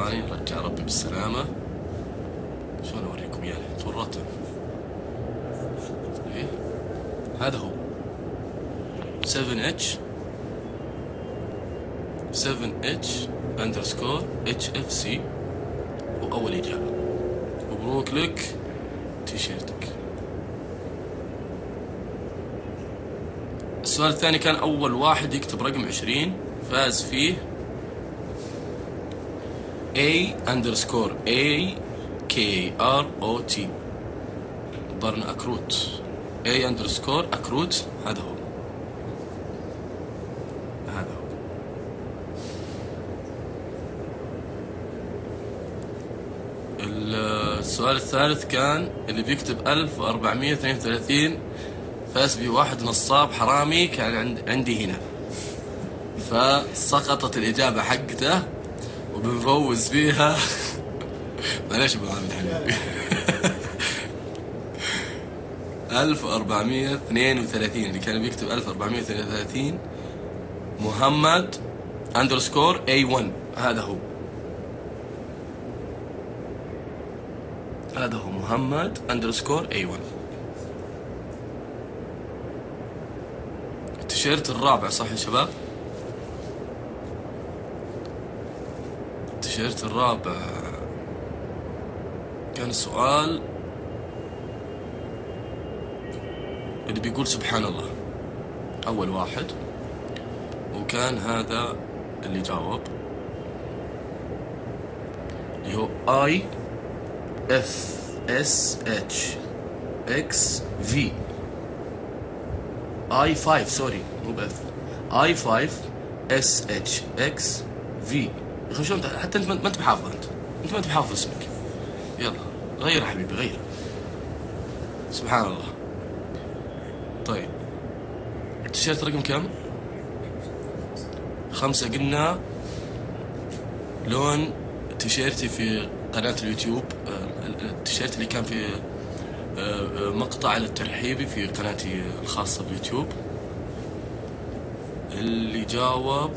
ثواني رجع ربي بالسلامة. شلون اوريكم اياه؟ تورطت. ايه هذا هو 7H 7H underscore HFC. وأول إجابة. مبروك لك تيشيرتك. السؤال الثاني كان أول واحد يكتب رقم 20 فاز فيه A underscore AKROT. ضرنا أكروت. A underscore أكروت. هذا هو. هذا هو. السؤال الثالث كان اللي بيكتب 1432 فاز بواحد نصاب حرامي كان عندي هنا، فسقطت الإجابة حقته وبنفوز فيها. معليش أبو عامد حبيبي. 1432 اللي كان بيكتب 1432 محمد underscore A1. هذا هو. هذا هو محمد underscore A1. التيشيرت الرابع صح يا شباب؟ التيشيرت الرابع كان السؤال اللي بيقول سبحان الله، أول واحد، وكان هذا اللي جاوب اللي هو IFSHXV I5 سوري مو بF I5SHXV. يا أخي شلون حتى أنت ما أنت بحافظ، أنت ما أنت بحافظ اسمك. يلا غير يا حبيبي غير. سبحان الله. طيب التيشيرت رقم كم؟ 5 قلنا. لون تيشيرتي في قناة اليوتيوب، التيشيرت اللي كان في مقطع الترحيبي في قناتي الخاصة باليوتيوب. اللي جاوب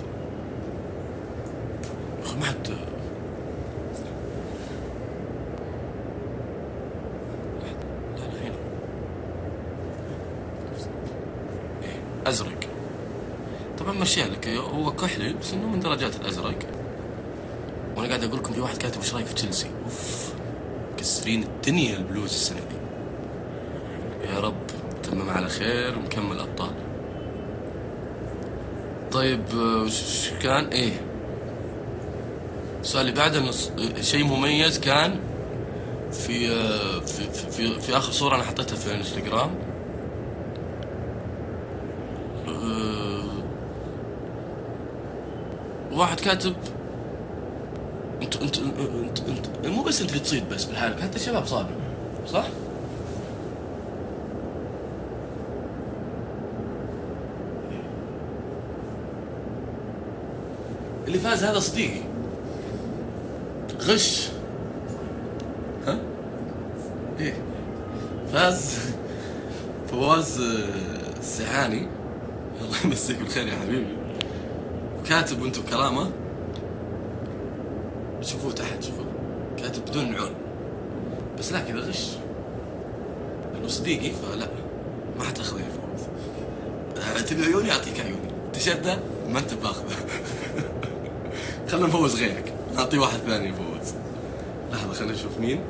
ما حد. لا هنا أزرق. طبعا مشيها لك، هو كحلي بس انه من درجات الازرق. وانا قاعد اقول لكم في واحد كاتب وش رايك في تشيلسي. اوف كسرين الدنيا البلوز السنه دي. يا رب تمم على خير ونكمل ابطال. طيب وش كان ايه السؤال اللي بعده؟ شيء مميز كان في في اخر صوره انا حطيتها في الانستغرام. واحد كاتب انت مو بس انت اللي تصيد بس بالحالك، حتى الشباب صادوا صح؟ اللي فاز هذا صديقي غش. ها؟ ايه فاز فواز السحاني. الله يمسيك بالخير يا حبيبي. كاتب وانتم كرامه، شوفوه تحت شوفوه كاتب بدون عون، بس لا كذا غش لانه صديقي فلا ما حتاخذه يا فوز. تبي عيوني اعطيك عيوني. التيشيرت ده ما انت باخذه. خلنا نفوز غيرك، نعطيه واحد ثاني يفوز. لحظه خلينا نشوف مين.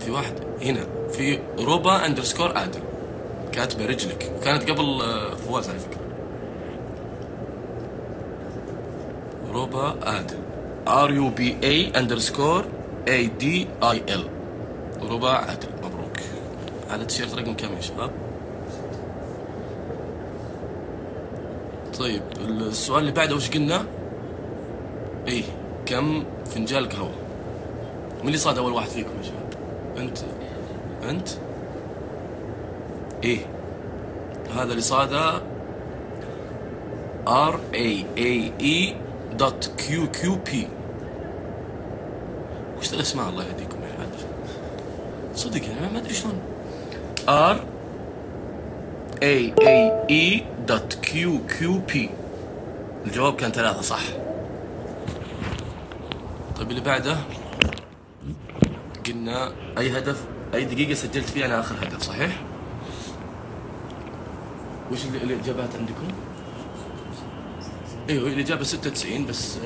في واحد هنا في روبا اندرسكور عادل كاتبه رجلك، وكانت قبل فواز على فكره. روبا عادل RUBA اندرسكور ADIL. روبا عادل مبروك. على التيشيرت رقم كم يا شباب؟ طيب السؤال اللي بعده وش قلنا؟ ايه كم فنجان قهوه؟ من اللي صاد اول واحد فيكم يا شباب؟ انت ايه هذا اللي صاده RAAE.QQP. وش الاسماء الله يهديكم يا صدق يعني ما ادري شلون. RAAE.QQP. الجواب كان 3 صح. طيب اللي بعده قلنا اي هدف اي دقيقة سجلت فيها انا اخر هدف، صحيح؟ وش الاجابات عندكم؟ ايوه الاجابة 96 بس.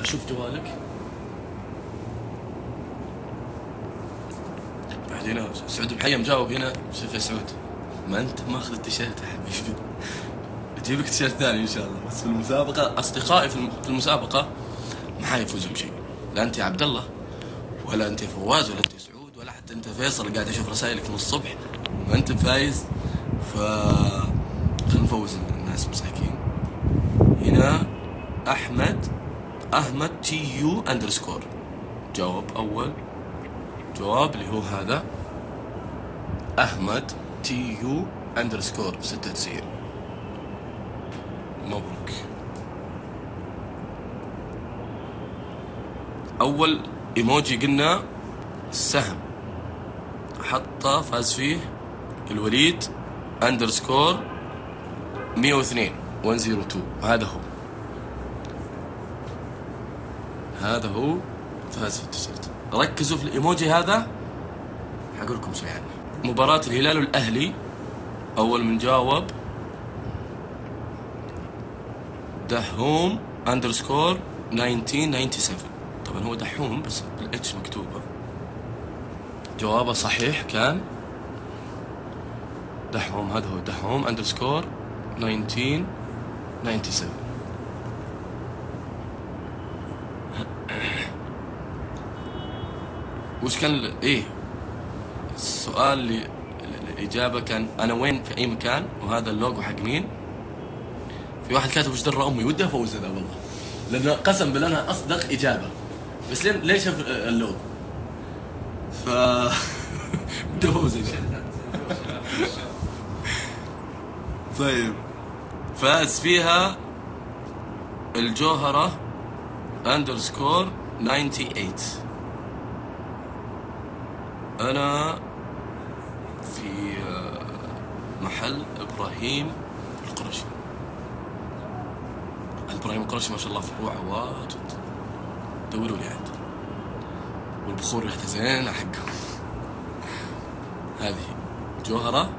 اشوف جوالك. بعدين سعود محيي مجاوب هنا. شوف يا سعود، ما انت ماخذ التيشيرت يا حبيبي. اجيب لك تيشيرت ثاني ان شاء الله. بس في المسابقة اصدقائي في المسابقة ما حيفوزوا بشيء. لا انت يا عبد الله ولا انت يا فواز ولا انت يا سعود ولا حتى انت فيصل قاعد اشوف رسائلك من الصبح ما انت فايز. خلينا نفوز الناس مساكين. هنا احمد TU_. جاوب اول جواب اللي هو هذا احمد TU_96. مبروك. اول ايموجي قلنا السهم، حطه فاز فيه الوليد _ 102 102. هذا هو فاز في التيشيرت. ركزوا في الايموجي هذا، حقول لكم شيء عنه. مباراة الهلال والاهلي، اول من جاوب دحوم _ 1997. طبعا هو دحوم بس بالاتش مكتوبة. جوابه صحيح كان دحوم. هذا هو دحوم _ 1997. وش كان السؤال اللي الإجابة كان أنا وين في أي مكان، وهذا اللوجو حق مين؟ في واحد كاتب وش درى أمي. ودي أفوز أنا والله، لأنه قسم بالله أنا أصدق إجابة، بس ليش شاف اللوجو؟ ودي أفوز أنا. طيب فاز فيها الجوهرة _ 98. أنا في محل إبراهيم القرشي. إبراهيم القرشي ما شاء الله فروعه واجد، دوروا لي عاد. والبخور ريحته زينة حقه. هذه جوهرة